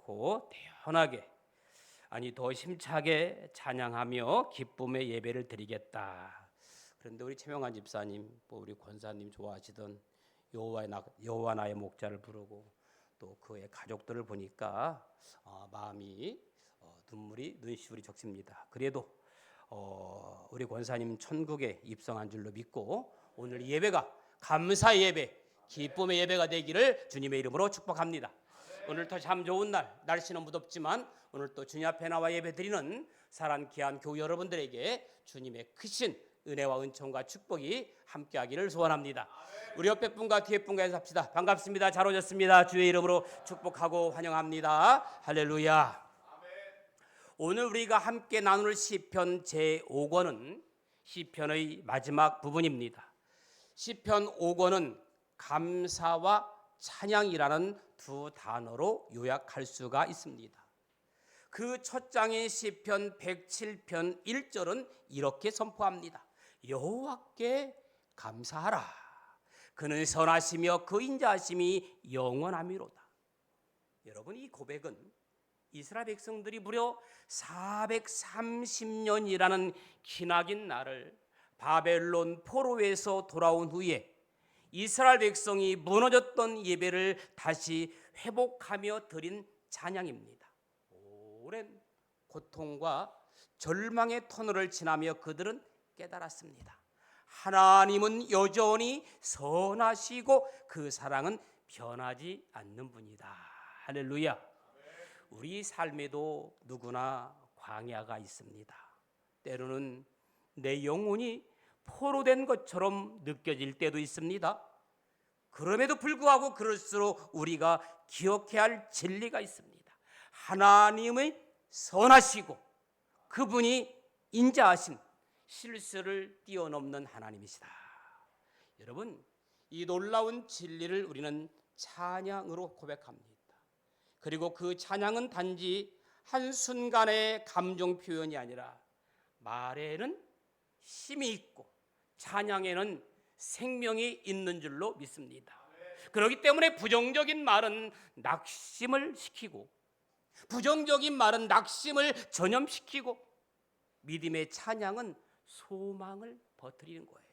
않고 태연하게, 아니 더 힘차게 찬양하며 기쁨의 예배를 드리겠다. 그런데 우리 최명환 집사님, 우리 권사님 좋아하시던 여호와 나의 목자를 부르고 또 그의 가족들을 보니까 마음이 눈시울이 적십니다. 그래도 우리 권사님 천국에 입성한 줄로 믿고 오늘 예배가 감사 예배, 기쁨의 예배가 되기를 주님의 이름으로 축복합니다. 오늘 더 참 좋은 날, 날씨는 무덥지만 오늘 또 주님 앞에 나와 예배드리는 사랑 귀한 교우 여러분들에게 주님의 크신 은혜와 은총과 축복이 함께하기를 소원합니다. 우리 옆에 분과 뒤에 분과 해서 합시다. 반갑습니다. 잘 오셨습니다. 주의 이름으로 축복하고 환영합니다. 할렐루야. 오늘 우리가 함께 나눌 시편 제5권은 시편의 마지막 부분입니다. 시편 5권은 감사와 찬양이라는 두 단어로 요약할 수가 있습니다. 그 첫 장인 시편 107편 1절은 이렇게 선포합니다. 여호와께 감사하라. 그는 선하시며 그 인자하심이 영원하미로다. 여러분, 이 고백은 이스라엘 백성들이 무려 430년이라는 기나긴 날을 바벨론 포로에서 돌아온 후에 이스라엘 백성이 무너졌던 예배를 다시 회복하며 드린 찬양입니다. 오랜 고통과 절망의 터널을 지나며 그들은 깨달았습니다. 하나님은 여전히 선하시고 그 사랑은 변하지 않는 분이다. 할렐루야. 우리 삶에도 누구나 광야가 있습니다. 때로는 내 영혼이 포로된 것처럼 느껴질 때도 있습니다. 그럼에도 불구하고 그럴수록 우리가 기억해야 할 진리가 있습니다. 하나님의 선하시고 그분이 인자하신 실수를 뛰어넘는 하나님이시다. 여러분, 이 놀라운 진리를 우리는 찬양으로 고백합니다. 그리고 그 찬양은 단지 한순간의 감정 표현이 아니라 말에는 힘이 있고 찬양에는 생명이 있는 줄로 믿습니다. 그렇기 때문에 부정적인 말은 낙심을 시키고 부정적인 말은 낙심을 전염시키고 믿음의 찬양은 소망을 버티는 거예요.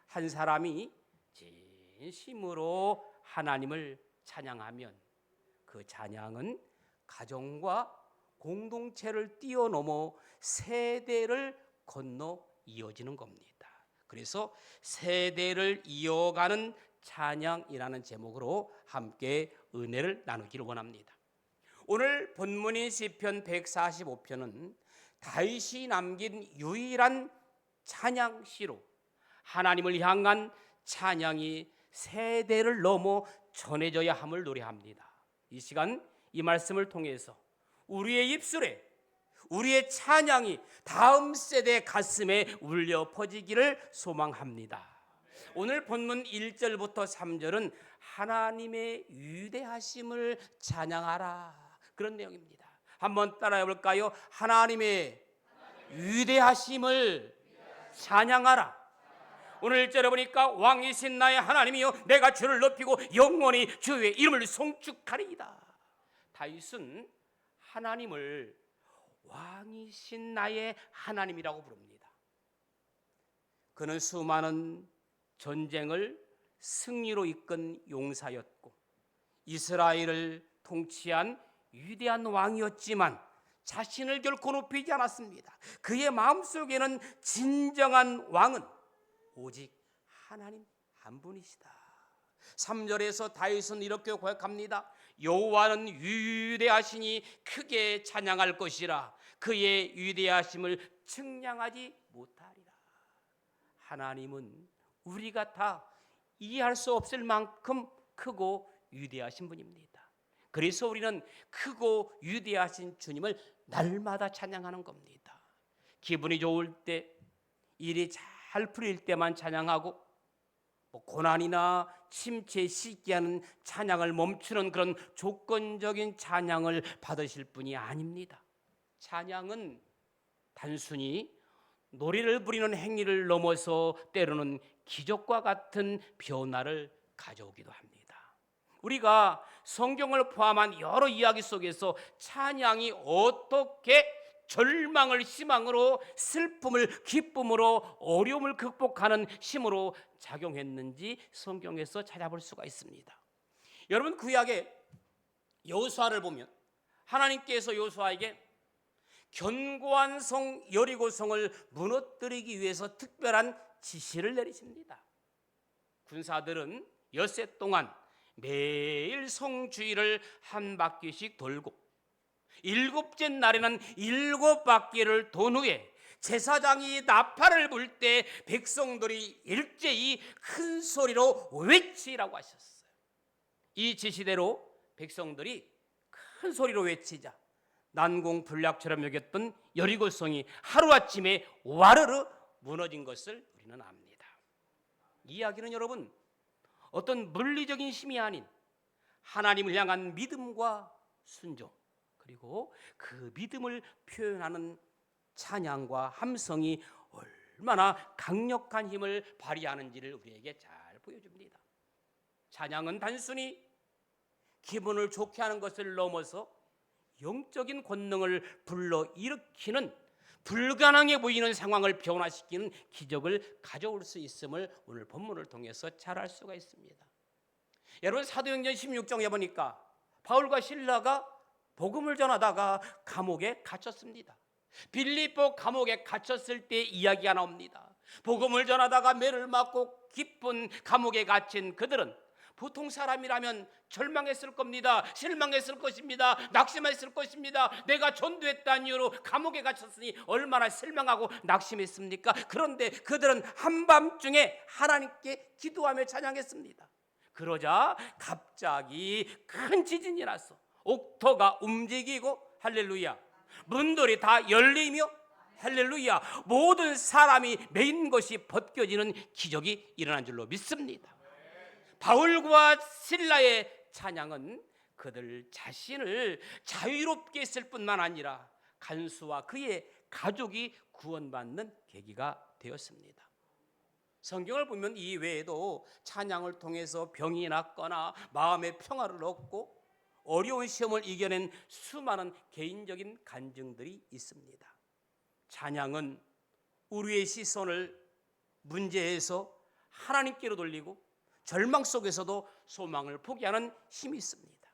한 사람이 진심으로 하나님을 찬양하면 그 찬양은 가정과 공동체를 뛰어넘어 세대를 건너 이어지는 겁니다. 그래서 세대를 이어가는 찬양이라는 제목으로 함께 은혜를 나누기를 원합니다. 오늘 본문인 시편 145편은 다윗이 남긴 유일한 찬양시로 하나님을 향한 찬양이 세대를 넘어 전해져야 함을 노래합니다. 이 시간 이 말씀을 통해서 우리의 입술에 우리의 찬양이 다음 세대 가슴에 울려 퍼지기를 소망합니다. 오늘 본문 1절부터 3절은 하나님의 위대하심을 찬양하라, 그런 내용입니다. 한번 따라해 볼까요? 하나님의 위대하심을 찬양하라. 오늘 1절에 보니까 왕이신 나의 하나님이여 내가 주를 높이고 영원히 주의 이름을 송축하리이다. 다윗은 하나님을 왕이신 나의 하나님이라고 부릅니다. 그는 수많은 전쟁을 승리로 이끈 용사였고 이스라엘을 통치한 위대한 왕이었지만 자신을 결코 높이지 않았습니다. 그의 마음속에는 진정한 왕은 오직 하나님 한 분이시다. 3절에서 다윗은 이렇게 고백합니다. 여호와는 위대하시니 크게 찬양할 것이라 그의 위대하심을 측량하지 못하리라. 하나님은 우리가 다 이해할 수 없을 만큼 크고 위대하신 분입니다. 그래서 우리는 크고 위대하신 주님을 날마다 찬양하는 겁니다. 기분이 좋을 때, 일이 잘 풀릴 때만 찬양하고 고난이나 침체에 시기하는 찬양을 멈추는 그런 조건적인 찬양을 받으실 분이 아닙니다. 찬양은 단순히 노래를 부리는 행위를 넘어서 때로는 기적과 같은 변화를 가져오기도 합니다. 우리가 성경을 포함한 여러 이야기 속에서 찬양이 어떻게 절망을 희망으로, 슬픔을 기쁨으로, 어려움을 극복하는 힘으로 작용했는지 성경에서 찾아볼 수가 있습니다. 여러분, 구약의 여호수아를 보면 하나님께서 여호수아에게 견고한 성 여리고성을 무너뜨리기 위해서 특별한 지시를 내리십니다. 군사들은 엿새 동안 매일 성 주위를 한 바퀴씩 돌고 일곱째 날에는 7바퀴를 돈 후에 제사장이 나팔을 불 때 백성들이 일제히 큰 소리로 외치라고 하셨어요. 이 지시대로 백성들이 큰 소리로 외치자 난공불락처럼 여겼던 여리고성이 하루아침에 와르르 무너진 것을 우리는 압니다. 이 이야기는 여러분, 어떤 물리적인 힘이 아닌 하나님을 향한 믿음과 순종, 그리고 그 믿음을 표현하는 찬양과 함성이 얼마나 강력한 힘을 발휘하는지를 우리에게 잘 보여줍니다. 찬양은 단순히 기분을 좋게 하는 것을 넘어서 영적인 권능을 불러일으키는, 불가능해 보이는 상황을 변화시키는 기적을 가져올 수 있음을 오늘 본문을 통해서 잘 알 수가 있습니다. 여러분, 사도행전 16장에 보니까 바울과 실라가 복음을 전하다가 감옥에 갇혔습니다. 빌립보 감옥에 갇혔을 때 이야기가 나옵니다. 복음을 전하다가 매를 맞고 깊은 감옥에 갇힌 그들은 보통 사람이라면 절망했을 겁니다. 실망했을 것입니다. 낙심했을 것입니다. 내가 전도했다는 이유로 감옥에 갇혔으니 얼마나 실망하고 낙심했습니까? 그런데 그들은 한밤중에 하나님께 기도하며 찬양했습니다. 그러자 갑자기 큰 지진이 났어. 옥토가 움직이고 할렐루야, 문들이 다 열리며 할렐루야, 모든 사람이 매인 것이 벗겨지는 기적이 일어난 줄로 믿습니다. 바울과 실라의 찬양은 그들 자신을 자유롭게 했을 뿐만 아니라 간수와 그의 가족이 구원받는 계기가 되었습니다. 성경을 보면 이 외에도 찬양을 통해서 병이 낫거나 마음의 평화를 얻고 어려운 시험을 이겨낸 수많은 개인적인 간증들이 있습니다. 찬양은 우리의 시선을 문제에서 하나님께로 돌리고 절망 속에서도 소망을 포기하는 힘이 있습니다.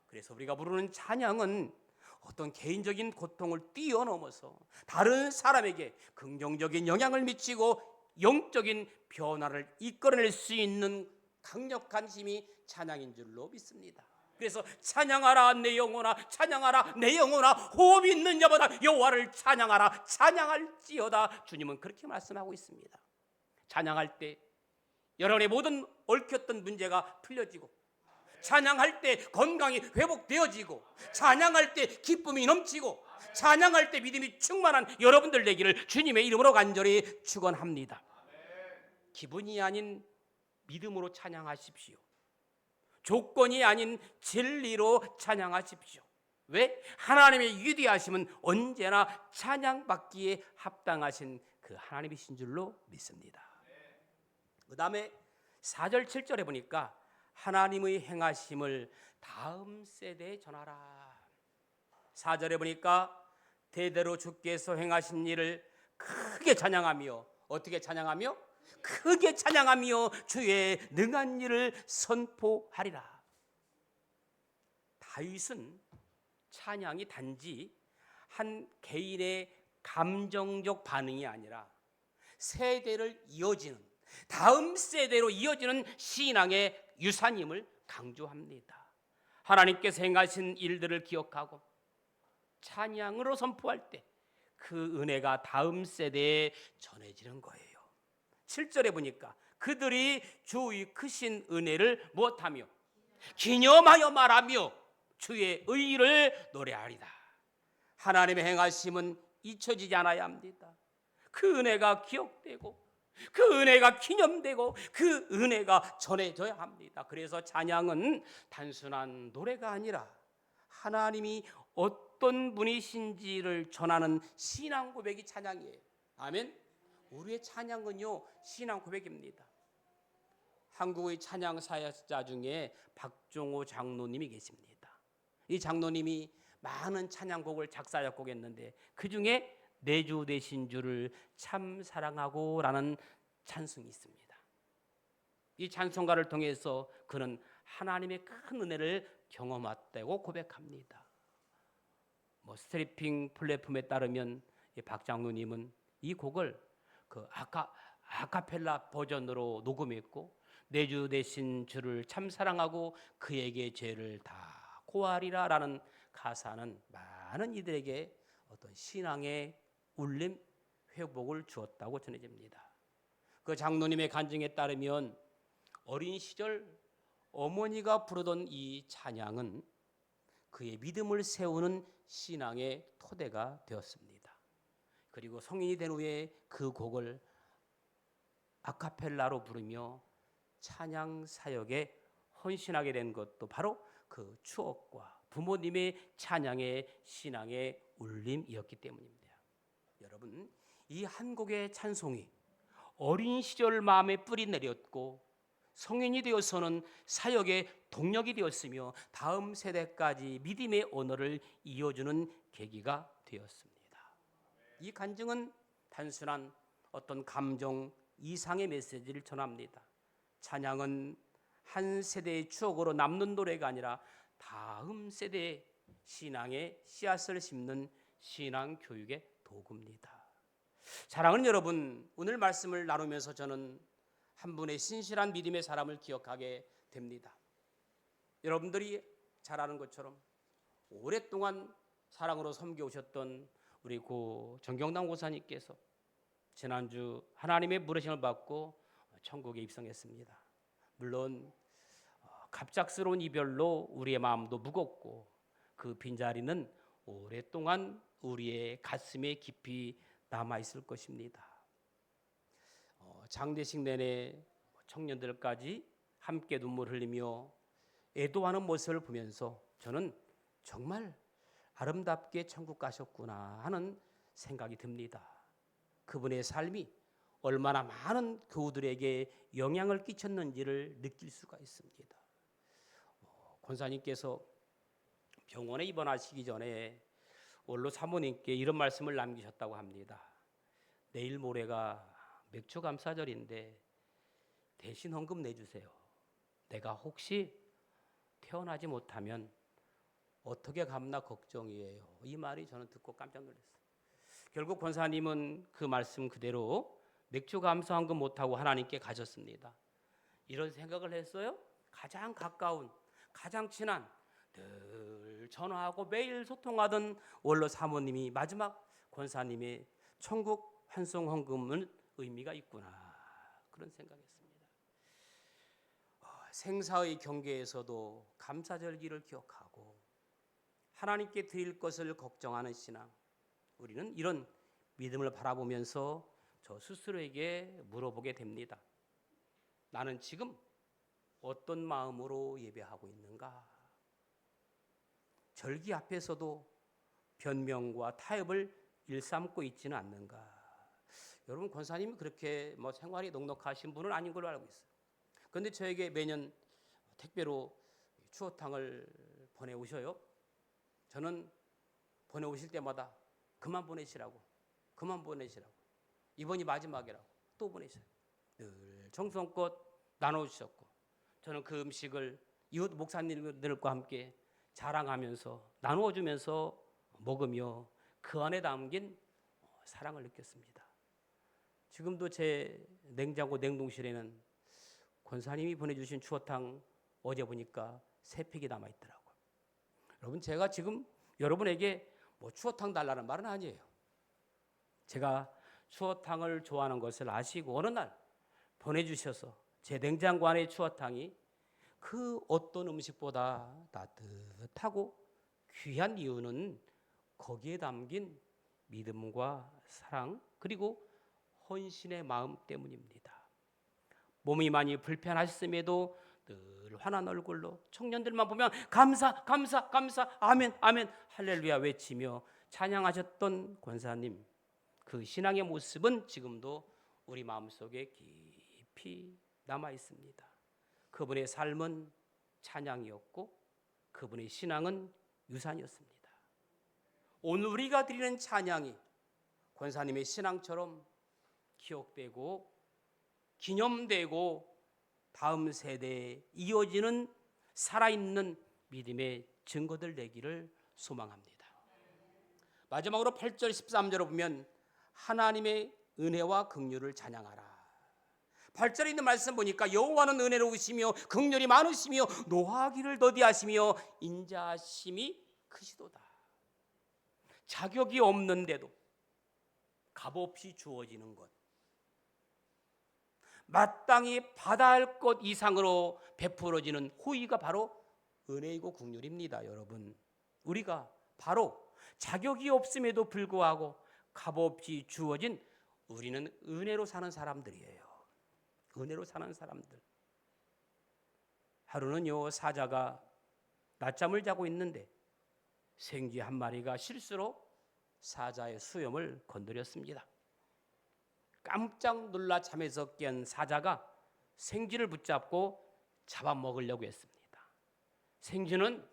그래서 우리가 부르는 찬양은 어떤 개인적인 고통을 뛰어넘어서 다른 사람에게 긍정적인 영향을 미치고 영적인 변화를 이끌어낼 수 있는 강력한 힘이 찬양인 줄로 믿습니다. 그래서 찬양하라 내 영혼아, 찬양하라 내 영혼아, 호흡 있는 자마다 여호와를 찬양하라, 찬양할지어다. 주님은 그렇게 말씀하고 있습니다. 찬양할 때 여러분의 모든 얽혔던 문제가 풀려지고, 찬양할 때 건강이 회복되어지고, 찬양할 때 기쁨이 넘치고, 찬양할 때 믿음이 충만한 여러분들 되기를 주님의 이름으로 간절히 축원합니다. 기분이 아닌 믿음으로 찬양하십시오. 조건이 아닌 진리로 찬양하십시오. 왜? 하나님의 위대하심은 언제나 찬양받기에 합당하신 그 하나님이신 줄로 믿습니다. 그 다음에 4절 7절에 보니까 하나님의 행하심을 다음 세대에 전하라. 4절에 보니까 대대로 주께서 행하신 일을 크게 찬양하며, 어떻게 찬양하며? 크게 찬양하며 주의 능한 일을 선포하리라. 다윗은 찬양이 단지 한 개인의 감정적 반응이 아니라 세대를 이어지는, 다음 세대로 이어지는 신앙의 유산임을 강조합니다. 하나님께서 행하신 일들을 기억하고 찬양으로 선포할 때 그 은혜가 다음 세대에 전해지는 거예요. 7절에 보니까 그들이 주의 크신 은혜를 무엇하며? 기념하여 말하며 주의 의를 노래하리다. 하나님의 행하심은 잊혀지지 않아야 합니다. 그 은혜가 기억되고, 그 은혜가 기념되고, 그 은혜가 전해져야 합니다. 그래서 찬양은 단순한 노래가 아니라 하나님이 어떤 분이신지를 전하는 신앙 고백이 찬양이에요. 아멘. 우리의 찬양은요 신앙 고백입니다. 한국의 찬양 사역자 중에 박종호 장로님이 계십니다. 이 장로님이 많은 찬양곡을 작사 작곡했는데 그 중에 내 주 되신 주를 참 사랑하고라는 찬송이 있습니다. 이 찬송가를 통해서 그는 하나님의 큰 은혜를 경험했다고 고백합니다. 스트리밍 플랫폼에 따르면 박 장로님은 이 곡을 그 아카펠라 버전으로 녹음했고 내 주 되신 주를 참 사랑하고 그에게 죄를 다 고하리라라는 가사는 많은 이들에게 어떤 신앙의 울림 회복을 주었다고 전해집니다. 그 장로님의 간증에 따르면 어린 시절 어머니가 부르던 이 찬양은 그의 믿음을 세우는 신앙의 토대가 되었습니다. 그리고 성인이 된 후에 그 곡을 아카펠라로 부르며 찬양 사역에 헌신하게 된 것도 바로 그 추억과 부모님의 찬양의 신앙의 울림이었기 때문입니다. 여러분, 이 한 곡의 찬송이 어린 시절 마음에 뿌리 내렸고 성인이 되어서는 사역의 동력이 되었으며 다음 세대까지 믿음의 언어를 이어주는 계기가 되었습니다. 이 간증은 단순한 어떤 감정 이상의 메시지를 전합니다. 찬양은 한 세대의 추억으로 남는 노래가 아니라 다음 세대의 신앙의 씨앗을 심는 신앙 교육의 도구입니다. 사랑하는 여러분, 오늘 말씀을 나누면서 저는 한 분의 신실한 믿음의 사람을 기억하게 됩니다. 여러분들이 잘 아는 것처럼 오랫동안 사랑으로 섬겨오셨던 우리 고 정경남 고사님께서 지난주 하나님의 부르심을 받고 천국에 입성했습니다. 물론 갑작스러운 이별로 우리의 마음도 무겁고 그 빈자리는 오랫동안 우리의 가슴에 깊이 남아있을 것입니다. 장례식 내내 청년들까지 함께 눈물 흘리며 애도하는 모습을 보면서 저는 정말 아름답게 천국 가셨구나 하는 생각이 듭니다. 그분의 삶이 얼마나 많은 교우들에게 영향을 끼쳤는지를 느낄 수가 있습니다. 권사님께서 병원에 입원하시기 전에 원로 사모님께 이런 말씀을 남기셨다고 합니다. 내일 모레가 맥주 감사절인데 대신 헌금 내주세요. 내가 혹시 태어나지 못하면 어떻게 갚나 걱정이에요. 이 말이 저는 듣고 깜짝 놀랐어요. 결국 권사님은 그 말씀 그대로 맥주 감사 헌금 못하고 하나님께 가셨습니다. 이런 생각을 했어요. 가장 가까운, 가장 친한, 늘 전화하고 매일 소통하던 원로 사모님이 마지막 권사님의 천국 환송 헌금은 의미가 있구나, 그런 생각했습니다. 생사의 경계에서도 감사절기를 기억하고 하나님께 드릴 것을 걱정하는 신앙, 우리는 이런 믿음을 바라보면서 저 스스로에게 물어보게 됩니다. 나는 지금 어떤 마음으로 예배하고 있는가? 절기 앞에서도 변명과 타협을 일삼고 있지는 않는가? 여러분, 권사님이 그렇게 생활이 넉넉하신 분은 아닌 걸로 알고 있어요. 그런데 저에게 매년 택배로 추어탕을 보내오셔요. 저는 보내오실 때마다 그만 보내시라고, 이번이 마지막이라고 또 보내셔요. 늘 정성껏 나눠주셨고 저는 그 음식을 이웃 목사님들과 함께 자랑하면서 나누어주면서 먹으며 그 안에 담긴 사랑을 느꼈습니다. 지금도 제 냉장고 냉동실에는 권사님이 보내주신 추어탕 어제 보니까 3팩이 남아있더라고요. 여러분, 제가 지금 여러분에게 추어탕 달라는 말은 아니에요. 제가 추어탕을 좋아하는 것을 아시고 어느 날 보내주셔서 제 냉장고 안의 추어탕이 그 어떤 음식보다 따뜻하고 귀한 이유는 거기에 담긴 믿음과 사랑 그리고 헌신의 마음 때문입니다. 몸이 많이 불편하셨음에도 늘 환한 얼굴로 청년들만 보면 감사, 감사, 감사, 아멘, 아멘, 할렐루야 외치며 찬양하셨던 권사님, 그 신앙의 모습은 지금도 우리 마음속에 깊이 남아 있습니다. 그분의 삶은 찬양이었고 그분의 신앙은 유산이었습니다. 오늘 우리가 드리는 찬양이 권사님의 신앙처럼 기억되고 기념되고 다음 세대에 이어지는 살아있는 믿음의 증거들 되기를 소망합니다. 마지막으로 8절 13절을 보면 하나님의 은혜와 긍휼을 찬양하라. 8절에 있는 말씀 보니까 여호와는 은혜로우시며 긍휼이 많으시며 노하기를 더디하시며 인자하심이 크시도다. 자격이 없는데도 값없이 주어지는 것, 마땅히 받아야 할 것 이상으로 베풀어지는 호의가 바로 은혜이고 긍휼입니다. 여러분, 우리가 바로 자격이 없음에도 불구하고 값없이 주어진 우리는 은혜로 사는 사람들이에요. 은혜로 사는 사람들. 하루는요, 사자가 낮잠을 자고 있는데 생쥐 한 마리가 실수로 사자의 수염을 건드렸습니다. 깜짝 놀라 잠에서 깬 사자가 생쥐를 붙잡고 잡아먹으려고 했습니다. 생쥐는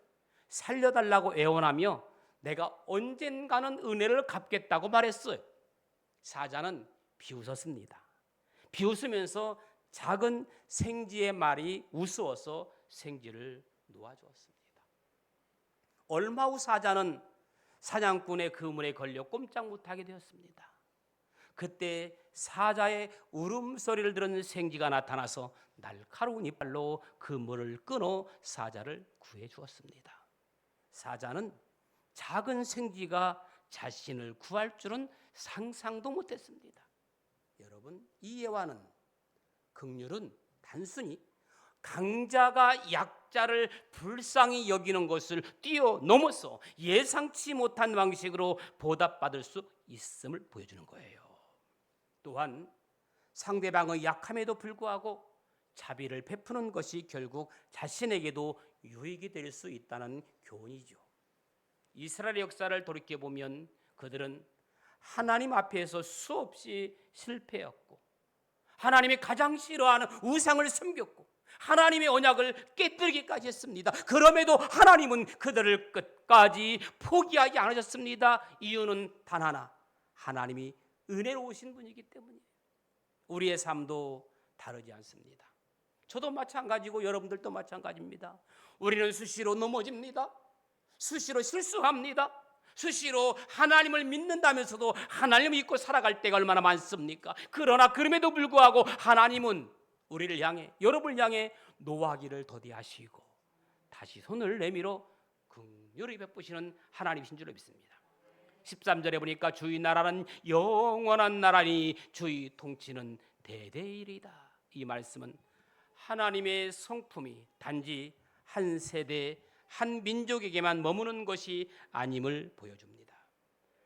살려달라고 애원하며 내가 언젠가는 은혜를 갚겠다고 말했어요. 사자는 비웃었습니다. 비웃으면서 작은 생쥐의 말이 우스워서 생쥐를 놓아주었습니다. 얼마 후 사자는 사냥꾼의 그물에 걸려 꼼짝 못하게 되었습니다. 그때 사자의 울음소리를 들은 생쥐가 나타나서 날카로운 이빨로 그물을 끊어 사자를 구해 주었습니다. 사자는 작은 생쥐가 자신을 구할 줄은 상상도 못했습니다. 여러분, 이 예화는 긍휼은 단순히 강자가 약자를 불쌍히 여기는 것을 뛰어넘어서 예상치 못한 방식으로 보답받을 수 있음을 보여주는 거예요. 또한 상대방의 약함에도 불구하고 자비를 베푸는 것이 결국 자신에게도 유익이 될 수 있다는 교훈이죠. 이스라엘 역사를 돌이켜보면 그들은 하나님 앞에서 수없이 실패했고 하나님이 가장 싫어하는 우상을 섬겼고 하나님의 언약을 깨뜨리기까지 했습니다. 그럼에도 하나님은 그들을 끝까지 포기하지 않으셨습니다. 이유는 단 하나, 하나님이 은혜로우신 분이기 때문이에요. 우리의 삶도 다르지 않습니다. 저도 마찬가지고 여러분들도 마찬가지입니다. 우리는 수시로 넘어집니다. 수시로 실수합니다. 수시로 하나님을 믿는다면서도 하나님을 믿고 살아갈 때가 얼마나 많습니까? 그러나 그럼에도 불구하고 하나님은 우리를 향해, 여러분을 향해 노하기를 더디하시고 다시 손을 내밀어 긍휼히 베푸시는 하나님이신 줄로 믿습니다. 13절에 보니까 주의 나라는 영원한 나라니 주의 통치는 대대이리다. 이 말씀은 하나님의 성품이 단지 한 세대 한 민족에게만 머무는 것이 아님을 보여줍니다.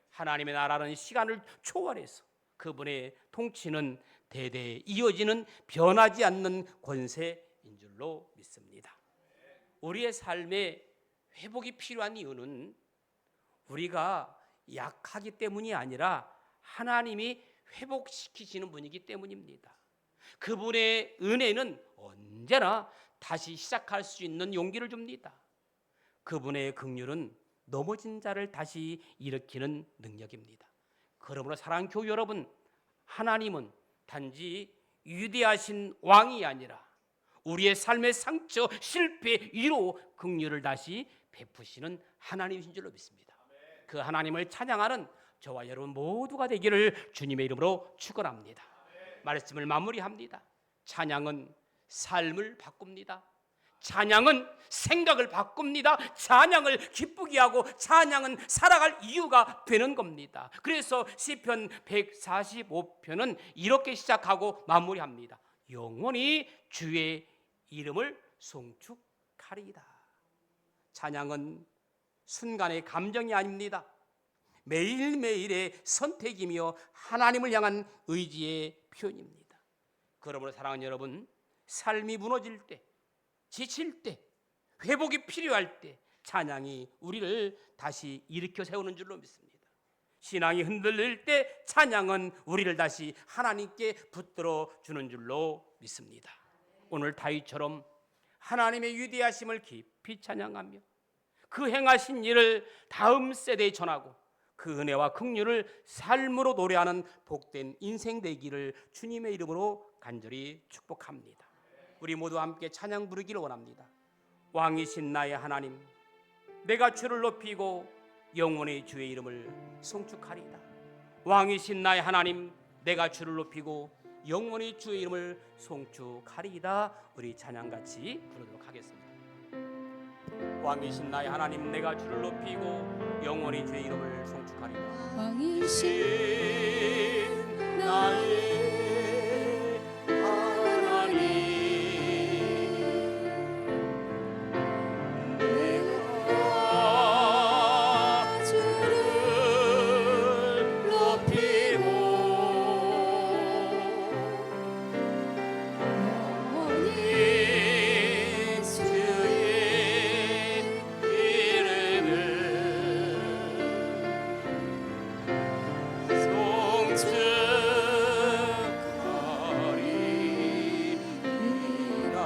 하나님의 나라는 시간을 초월해서 그분의 통치는 대대에 이어지는 변하지 않는 권세인 줄로 믿습니다. 우리의 삶에 회복이 필요한 이유는 우리가 약하기 때문이 아니라 하나님이 회복시키시는 분이기 때문입니다. 그분의 은혜는 언제나 다시 시작할 수 있는 용기를 줍니다. 그분의 긍휼은 넘어진 자를 다시 일으키는 능력입니다. 그러므로 사랑하는 교회 여러분, 하나님은 단지 위대하신 왕이 아니라 우리의 삶의 상처, 실패, 위로 긍휼을 다시 베푸시는 하나님이신 줄로 믿습니다. 그 하나님을 찬양하는 저와 여러분 모두가 되기를 주님의 이름으로 축원합니다. 말씀을 마무리합니다. 찬양은 삶을 바꿉니다. 찬양은 생각을 바꿉니다. 찬양을 기쁘게 하고 찬양은 살아갈 이유가 되는 겁니다. 그래서 시편 145편은 이렇게 시작하고 마무리합니다. 영원히 주의 이름을 송축하리이다. 찬양은 순간의 감정이 아닙니다. 매일매일의 선택이며 하나님을 향한 의지의 표현입니다. 그러므로 사랑하는 여러분, 삶이 무너질 때, 지칠 때, 회복이 필요할 때 찬양이 우리를 다시 일으켜 세우는 줄로 믿습니다. 신앙이 흔들릴 때 찬양은 우리를 다시 하나님께 붙들어 주는 줄로 믿습니다. 오늘 다윗처럼 하나님의 위대하심을 깊이 찬양하며 그 행하신 일을 다음 세대에 전하고 그 은혜와 긍휼을 삶으로 노래하는 복된 인생 되기를 주님의 이름으로 간절히 축복합니다. 우리 모두 함께 찬양 부르기를 원합니다. 왕이신 나의 하나님, 내가 주를 높이고 영원히 주의 이름을 송축하리이다. 왕이신 나의 하나님, 내가 주를 높이고 영원히 주의 이름을 송축하리이다. 우리 찬양 같이 부르도록 하겠습니다. 왕이신 나의 하나님, 내가 주를 높이고 영원히 주의 이름을 송축하리이다. 왕이신 나의 하나님, 내가 주를 높이고 영원히 주의 이름을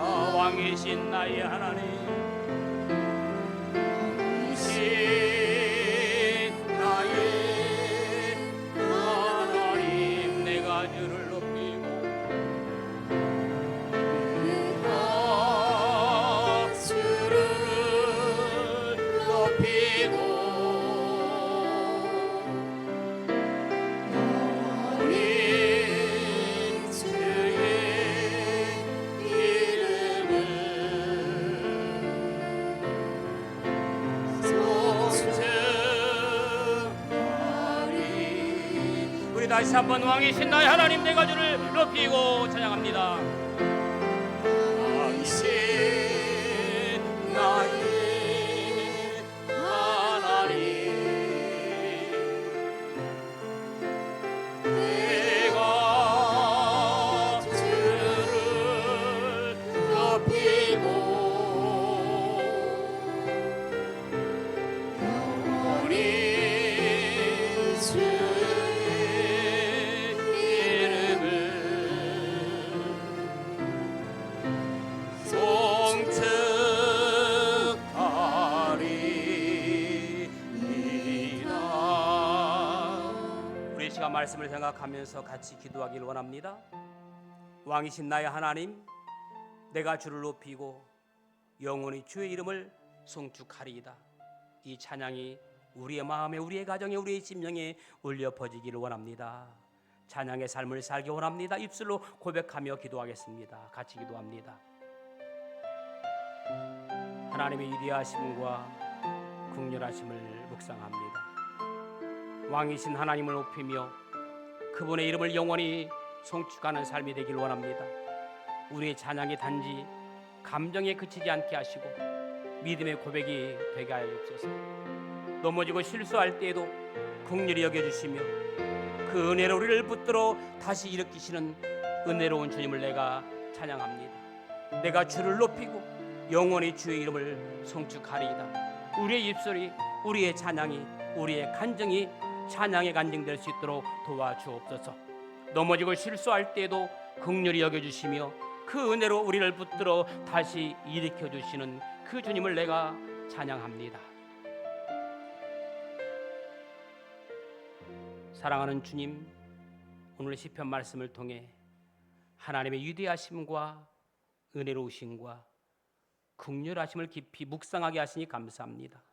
송축하리이다. 왕이신 나의 하나님, 왕이신 나의 하나님, 내가 주를 높이고 내가 주를 높이고 영원히 주의 이름을 송축하리. 우리 다시 한번 왕이신 나의 하나님, 내가 주를 높이고 찬양합니다. 왕이신 나의 하나님, 내가 주를 높이고 영원히 주의 이름을 송축하리이다. 우리 이 시간 말씀을 생각하면서 같이 기도하기를 원합니다. 왕이신 나의 하나님, 내가 주를 높이고 영원히 주의 이름을 송축하리이다. 이 찬양이 우리의 마음에, 우리의 가정에, 우리의 심령에 울려 퍼지기를 원합니다. 찬양의 삶을 살기 원합니다. 입술로 고백하며 기도하겠습니다. 같이 기도합니다. 하나님의 위대하심과 긍휼하심을 묵상합니다. 왕이신 하나님을 높이며 그분의 이름을 영원히 송축하는 삶이 되길 원합니다. 우리의 찬양이 단지 감정에 그치지 않게 하시고 믿음의 고백이 되게 하여 주옵소서. 넘어지고 실수할 때에도 긍휼히 여겨주시며 그 은혜로 우리를 붙들어 다시 일으키시는 은혜로운 주님을 내가 찬양합니다. 내가 주를 높이고 영원히 주의 이름을 송축하리이다. 우리의 입술이, 우리의 찬양이, 우리의 간증이 찬양의 간증될 수 있도록 도와주옵소서. 넘어지고 실수할 때에도 긍휼히 여겨주시며 그 은혜로 우리를 붙들어 다시 일으켜주시는 그 주님을 내가 찬양합니다. 사랑하는 주님, 오늘 시편 말씀을 통해 하나님의 위대하심과 은혜로우심과 긍휼하심을 깊이 묵상하게 하시니 감사합니다.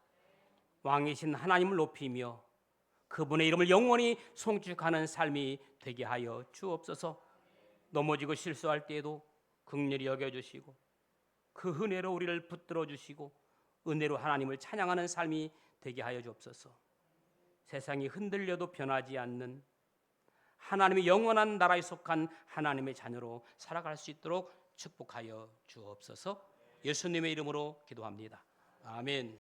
왕이신 하나님을 높이며 그분의 이름을 영원히 송축하는 삶이 되게 하여 주옵소서. 넘어지고 실수할 때에도 긍휼히 여겨주시고 그 은혜로 우리를 붙들어 주시고 은혜로 하나님을 찬양하는 삶이 되게 하여 주옵소서. 세상이 흔들려도 변하지 않는 하나님의 영원한 나라에 속한 하나님의 자녀로 살아갈 수 있도록 축복하여 주옵소서. 예수님의 이름으로 기도합니다. 아멘.